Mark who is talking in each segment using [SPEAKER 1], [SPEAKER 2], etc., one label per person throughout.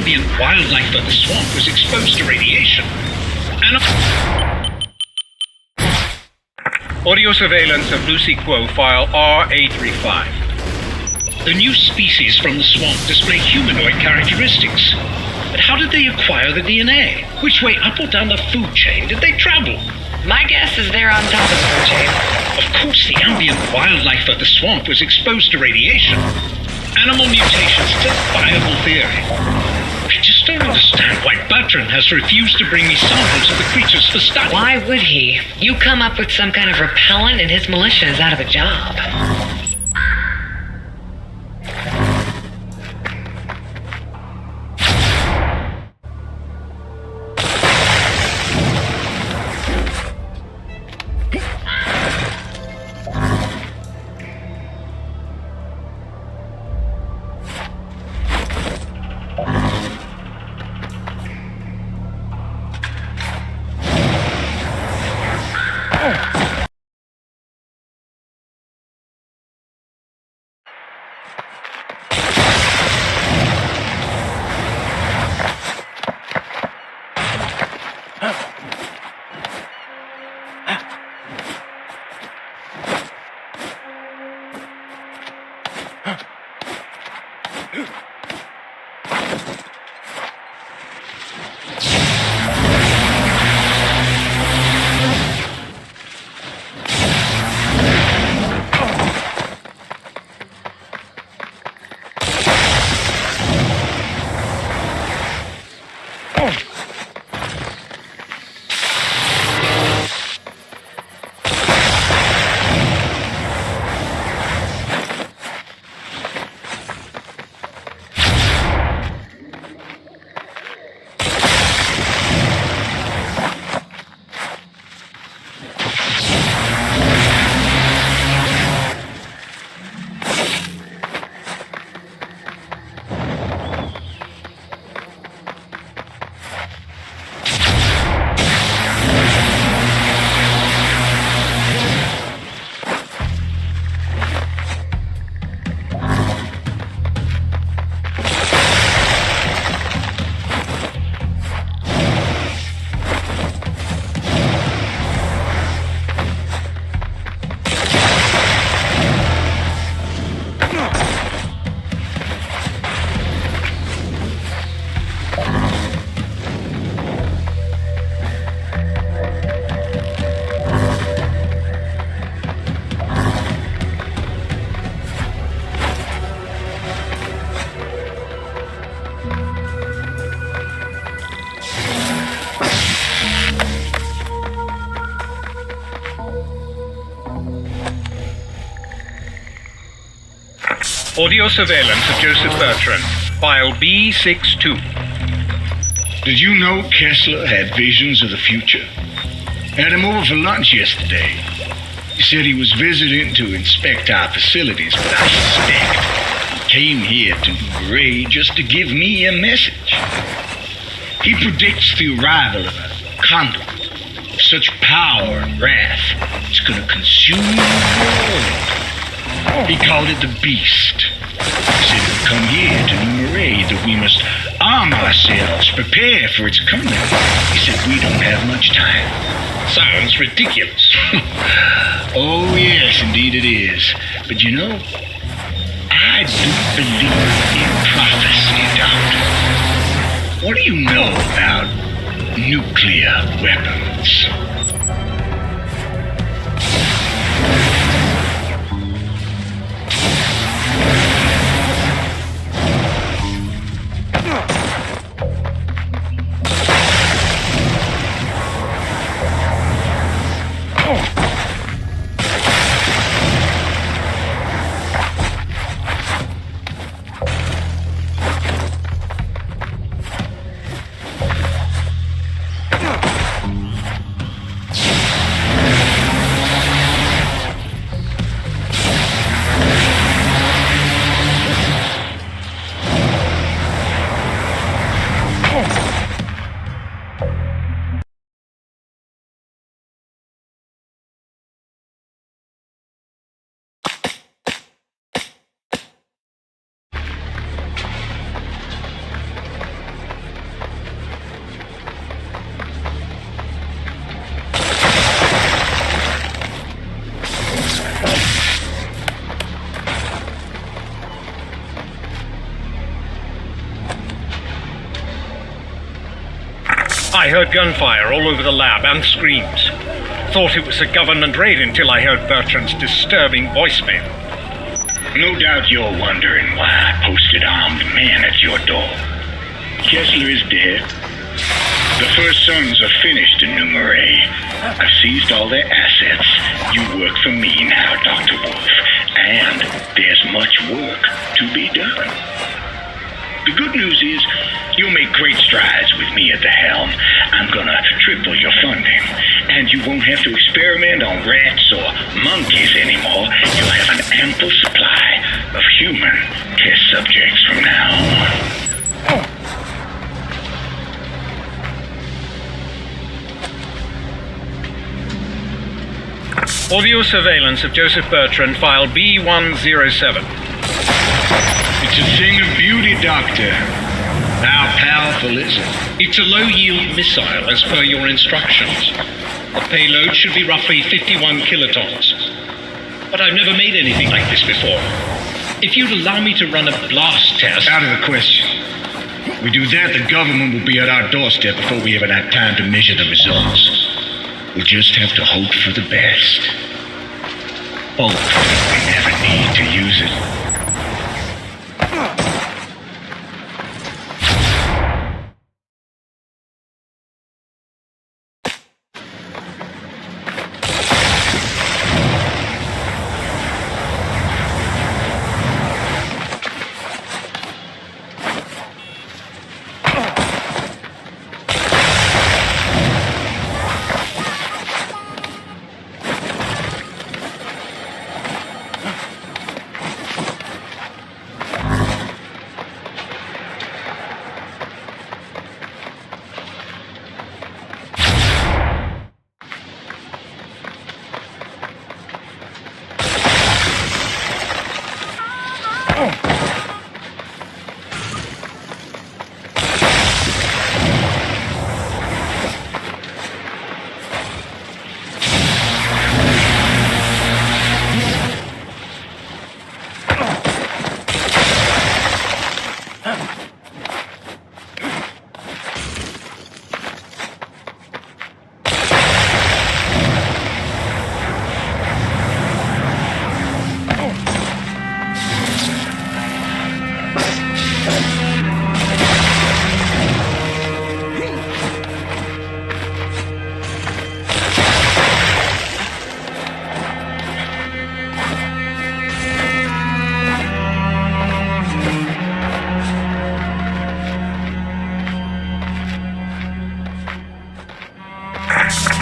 [SPEAKER 1] ambient wildlife of the swamp was exposed to radiation. Audio surveillance of Lucy Quo file RA35. The new species from the swamp display humanoid characteristics. But how did they acquire the DNA? Which way, up or down the food chain, did they travel?
[SPEAKER 2] My guess is they're on top of the food chain.
[SPEAKER 1] Of course, the ambient wildlife of the swamp was exposed to radiation. Animal mutations is a viable theory. I just don't understand why Bertrand has refused to bring me samples of the creatures for study.
[SPEAKER 2] Why would he? You come up with some kind of repellent and his militia is out of a job.
[SPEAKER 1] Audio surveillance of Joseph Bertrand, file B62.
[SPEAKER 3] Did you know Kessler had visions of the future? Had him over for lunch yesterday. He said he was visiting to inspect our facilities, but I suspect he came here to Marais just to give me a message. He predicts the arrival of a conduit of such power and wrath it's gonna consume the world. He called it the Beast. He said it would come here to New Marais, that we must arm ourselves, prepare for its coming. He said we don't have much time.
[SPEAKER 1] Sounds ridiculous.
[SPEAKER 3] Oh, yes, indeed it is. But you know, I do believe in prophecy, Doctor. What do you know about nuclear weapons?
[SPEAKER 1] heard gunfire all over the lab and screams. Thought it was a government raid until I heard Bertrand's disturbing voicemail.
[SPEAKER 3] No doubt you're wondering why I posted armed men at your door. Kessler is dead. The first sons are finished in New Marais. I've seized all their assets. You work for me now, Dr. Wolf. And there's much work to be done. The good news is, you'll make great strides with me at the helm. I'm gonna triple your funding. And you won't have to experiment on rats or monkeys anymore. You'll have an ample supply of human test subjects from now on.
[SPEAKER 1] Audio surveillance of Joseph Bertrand, file B107.
[SPEAKER 3] It's a thing of beauty, Doctor. How powerful is it?
[SPEAKER 1] It's a low-yield missile, as per your instructions. The payload should be roughly 51 kilotons. But I've never made anything like this before. If you'd allow me to run a blast test...
[SPEAKER 3] Out of the question. We do that, the government will be at our doorstep before we even have time to measure the results. We'll just have to hope for the best. Hope we never need to use it.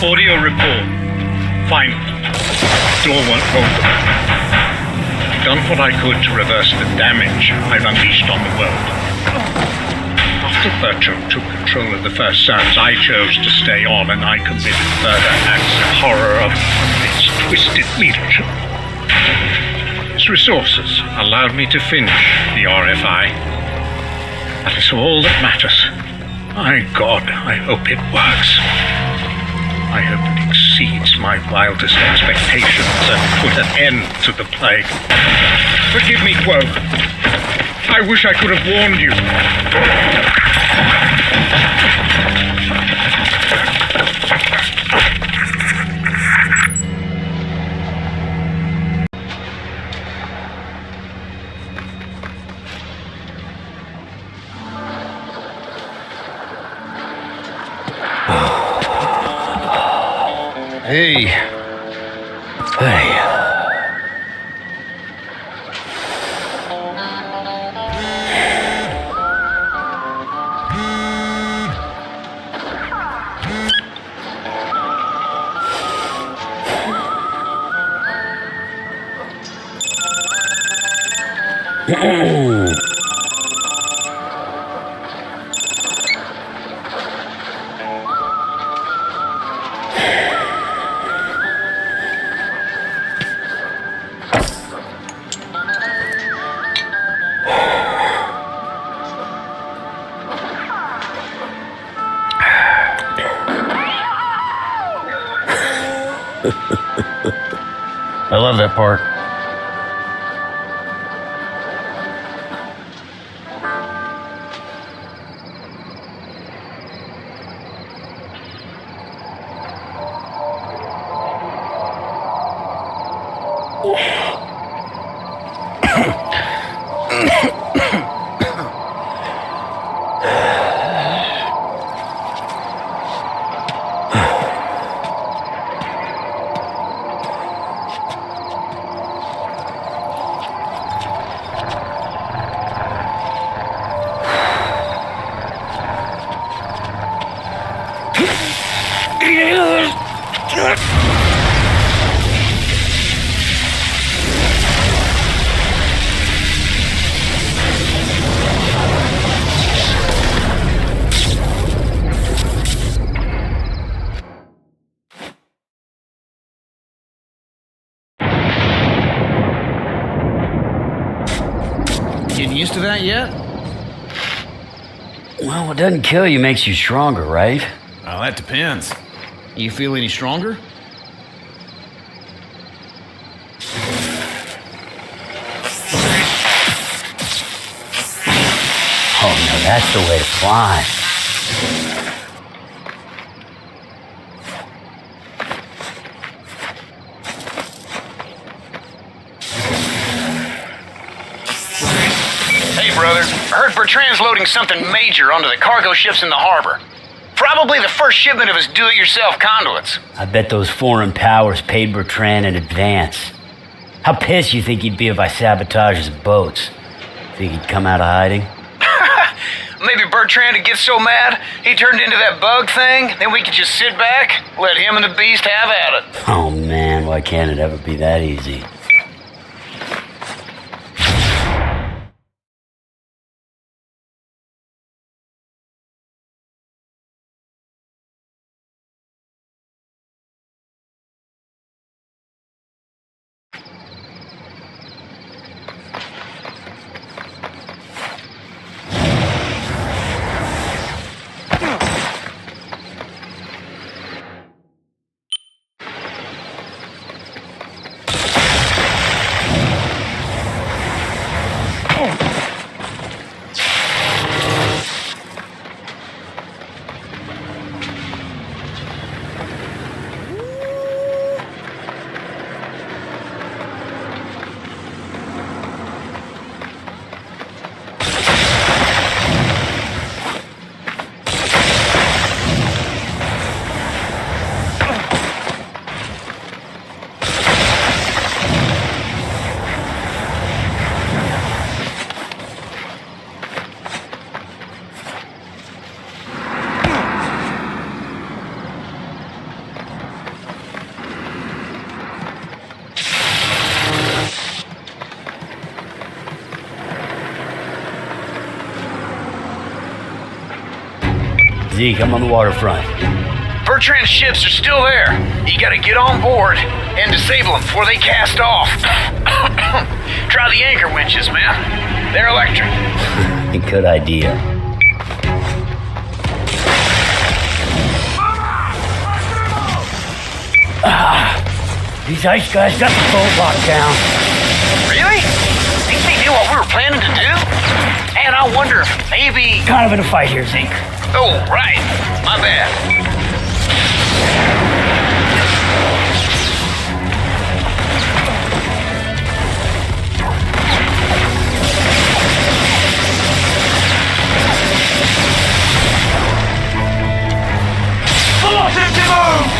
[SPEAKER 1] Audio report. Final. Door won't open. I've done what I could to reverse the damage I've unleashed on the world. After Bertram took control of the First Sons, I chose to stay on, and I committed further acts of horror of its twisted leadership. Its resources allowed me to finish the RFI. That is all that matters. My God, I hope it works. I hope it exceeds my wildest expectations and put an end to the plague. Forgive me, Quo. I wish I could have warned you.
[SPEAKER 4] Hey. Hey. I love that part.
[SPEAKER 5] Getting used to that yet?
[SPEAKER 6] Well, what doesn't kill you makes you stronger, right?
[SPEAKER 5] Well, that depends. You feel any stronger?
[SPEAKER 6] Oh, no, that's the way to climb.
[SPEAKER 7] Hey, brother. I heard Bertrand's loading something major onto the cargo ships in the harbor. Probably the first shipment of his do-it-yourself conduits.
[SPEAKER 6] I bet those foreign powers paid Bertrand in advance. How pissed you think he'd be if I sabotage his boats? Think he'd come out of hiding?
[SPEAKER 7] Maybe Bertrand would get so mad he turned into that bug thing, then we could just sit back, let him and the beast have at it.
[SPEAKER 6] Oh man, why can't it ever be that easy? Zeke, I'm on the waterfront.
[SPEAKER 7] Bertrand's ships are still there. You gotta get on board and disable them before they cast off. Try the anchor winches, man. They're electric.
[SPEAKER 6] Good idea. These ice guys got the boat locked down.
[SPEAKER 7] Really? Think they knew what we were planning to do? And I wonder if maybe...
[SPEAKER 6] Kind of in a fight here, Zeke.
[SPEAKER 7] Oh, right. My bad. Velocity move!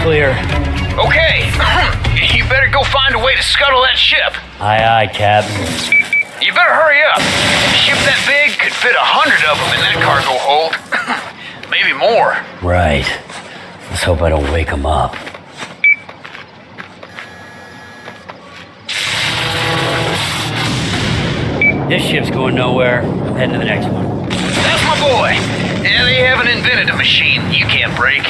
[SPEAKER 6] clear.
[SPEAKER 7] Okay. You better go find a way to scuttle that ship.
[SPEAKER 6] Aye, aye, Captain.
[SPEAKER 7] You better hurry up. A ship that big could fit 100 of them in that cargo hold. Maybe more.
[SPEAKER 6] Right. Let's hope I don't wake him up. This ship's going nowhere. I'm heading to the next one.
[SPEAKER 7] That's my boy. And they haven't invented a machine you can't break.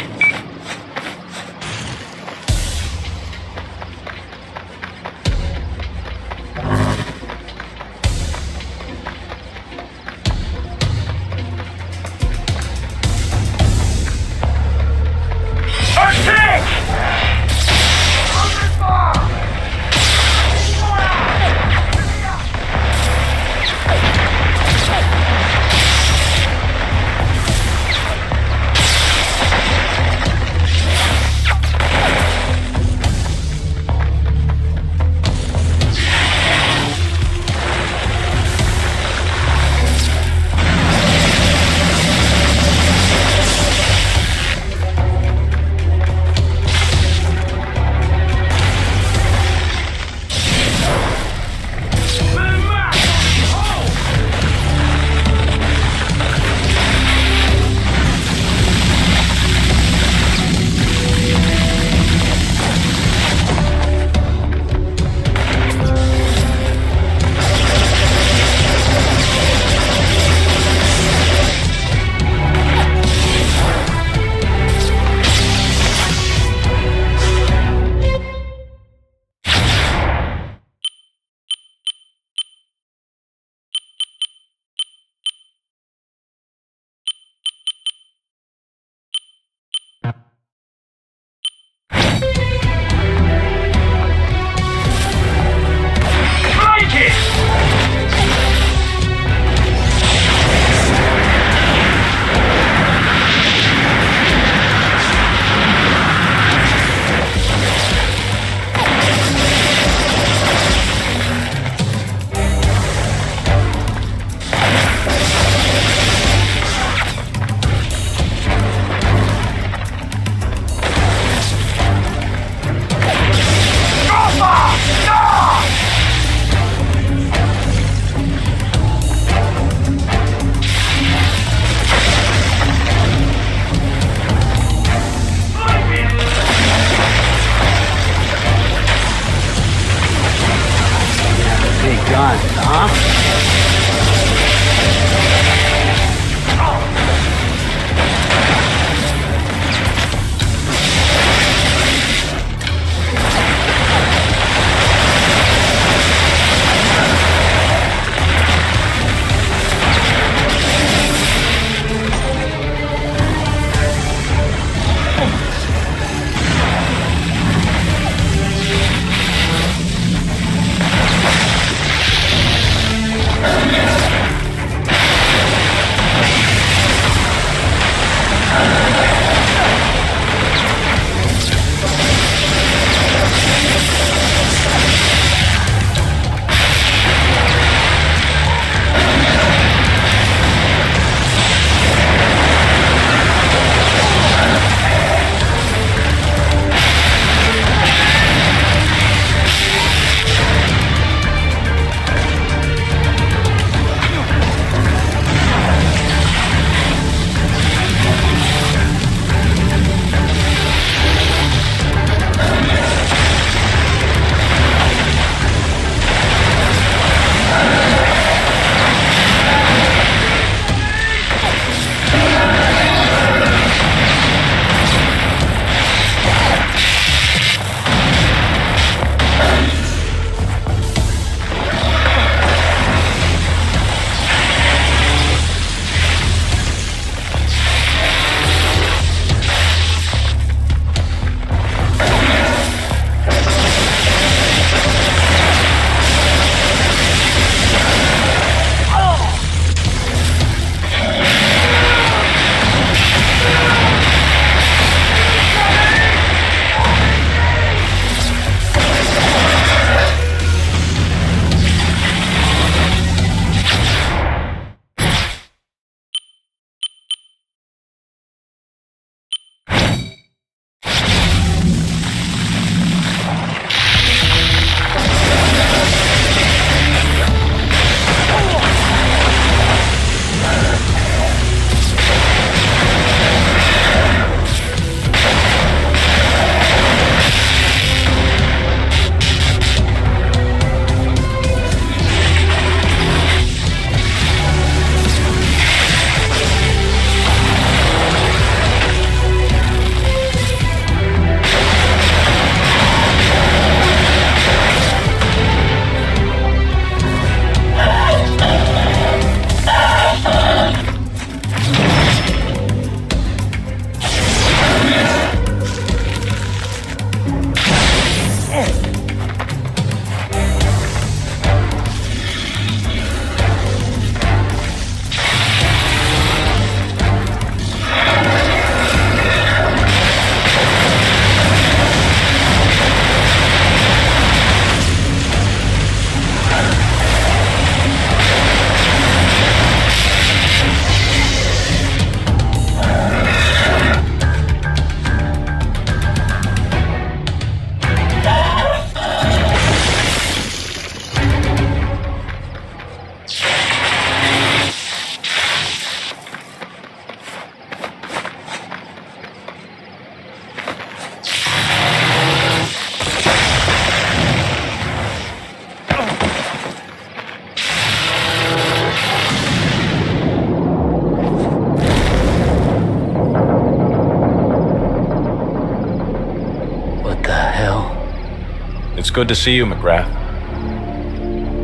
[SPEAKER 4] It's good to see you, MacGrath.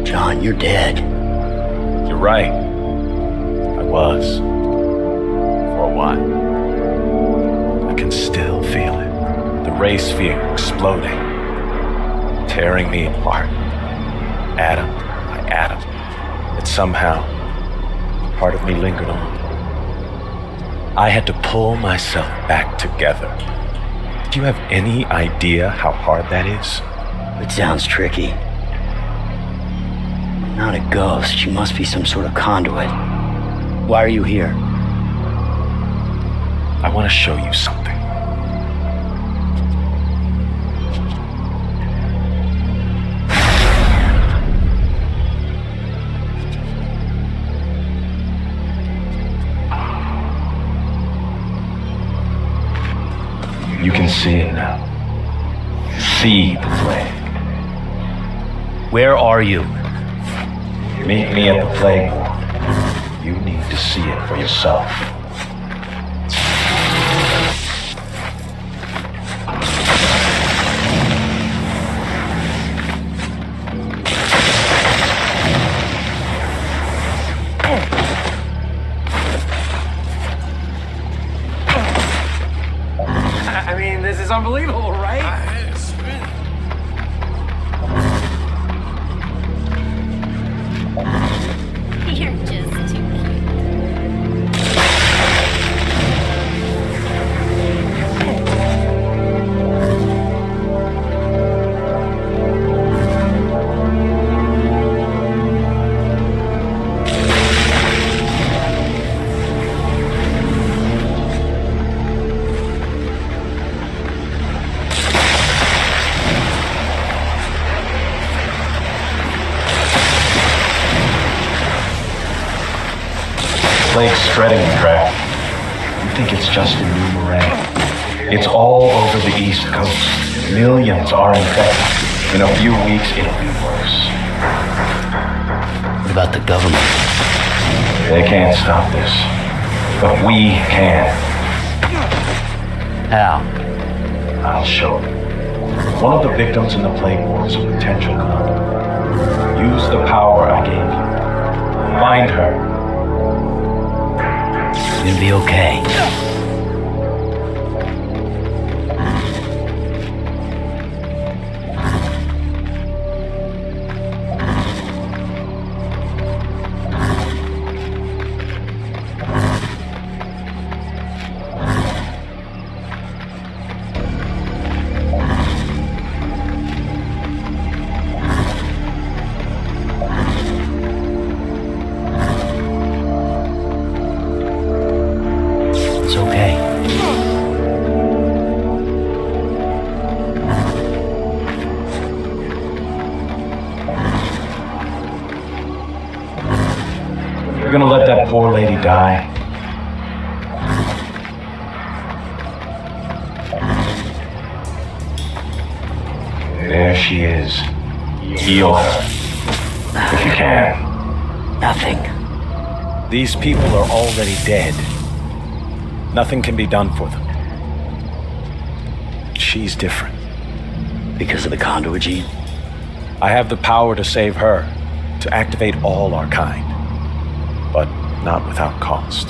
[SPEAKER 6] John, you're dead.
[SPEAKER 4] You're right. I was. For a while. I can still feel it. The Marais sphere exploding. Tearing me apart. Atom by atom. Yet somehow, part of me lingered on. I had to pull myself back together. Do you have any idea how hard that is?
[SPEAKER 6] It sounds tricky. Not a ghost. You must be some sort of conduit. Why are you here?
[SPEAKER 4] I want to show you something. You can see it now. See the plague.
[SPEAKER 6] Where are you?
[SPEAKER 4] Meet me at the plague ward. You need to see it for yourself.
[SPEAKER 5] I mean, this is unbelievable, right?
[SPEAKER 8] You're just too cute.
[SPEAKER 4] Plague's spreading, MacGrath. You think it's just in New Marais? It's all over the East Coast. Millions are infected. In a few weeks, it'll be worse.
[SPEAKER 6] What about the government?
[SPEAKER 4] They can't stop this. But we can.
[SPEAKER 6] How?
[SPEAKER 4] I'll show you. One of the victims in the plague war is a potential conduit. Use the power I gave you. Find her.
[SPEAKER 6] It's gonna be okay. It's okay.
[SPEAKER 4] You're gonna let that poor lady die? There she is. Heal her. If you can.
[SPEAKER 6] Nothing.
[SPEAKER 4] These people are already dead. Nothing can be done for them. She's different.
[SPEAKER 6] Because of the conduit gene?
[SPEAKER 4] I have the power to save her, to activate all our kind. But not without cost.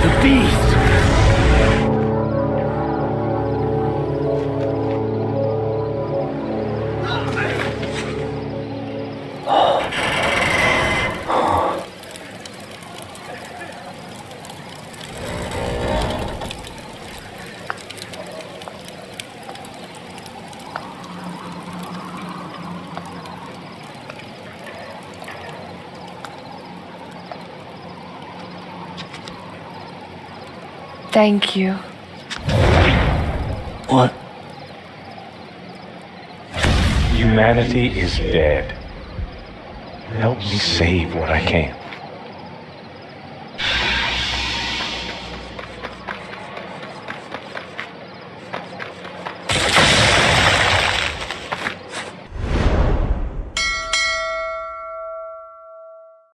[SPEAKER 6] The beast!
[SPEAKER 9] Thank you.
[SPEAKER 6] What?
[SPEAKER 4] Humanity is dead. Help me save what I can.